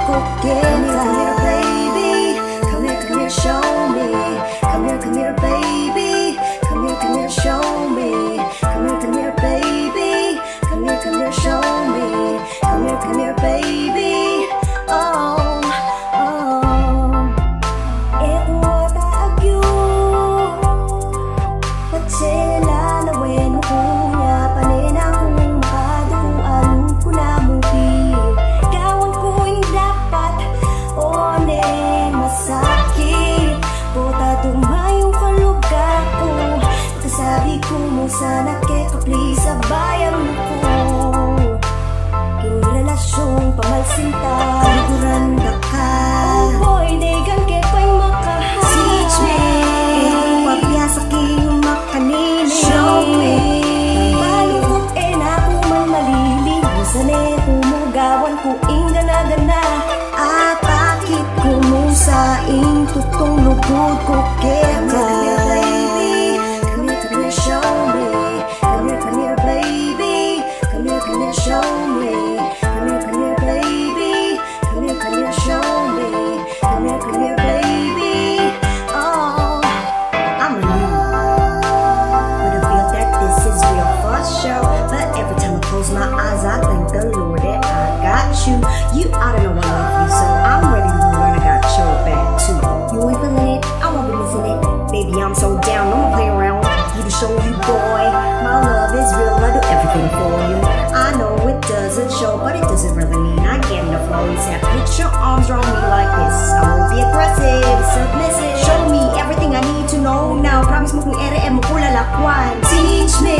ko kita. Come here, baby. Come here, show me. Come here, baby. Come here, show me. Come here, baby. Come here, show me. Come here, baby. Oh, oh. Eto agyu. Patsela na weno kunya panena kung makadukuan ko na mubi. Gawan ko yung dapat one masakit. Bota dumayong kalugar ko. Kasabi ko mo sana kekapli sa bayan ko. Kinrelasyong pamalsinta liguran na ka. Oh boy, degan kepay makahal. Teach me. Ito pabiasa king makanini. Show me. Malungkot na kung man malilig. Sane kumugawan ko ingana-gana. At bakit kumusaing tutong lugod ko keka. Come here, show me. Come here, baby. Come here, show me. Come here, baby. Come here, show me. Come here, baby. Oh, I'm a new. But I feel that this is real for sure. But every time I close my eyes, I thank the Lord that I got you. You ought to know I love you, so I'm ready to learn. I got your back too. You ain't feeling it, I won't be missing it. Baby, I'm so down, I'ma play around. You to show you, boy, my love is real. I do everything for you. I know it doesn't show, but it doesn't really mean I get enough love. You have put your arms around me like this. I won't be aggressive, submissive. Show me everything I need to know now. Promise mo kung ere mo kulalakwan. Teach me.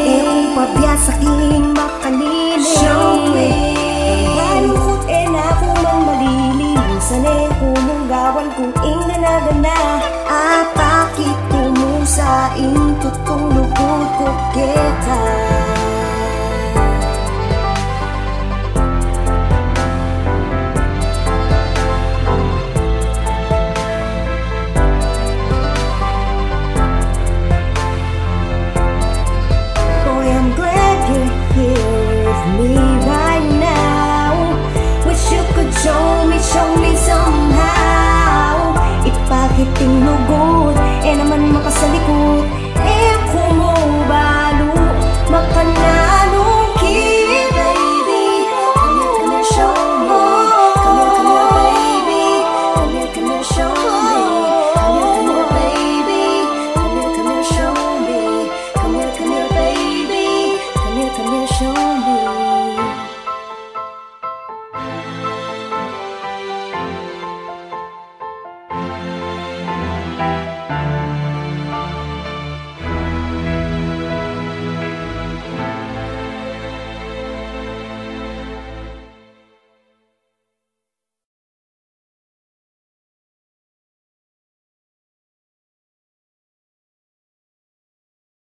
Kung pabiasa king makanini. Show me. Malungkot na kung man maliliw. Sanay kumunggawan kung ingana-gana. At bakit kumusaing tutong lugod ko kita.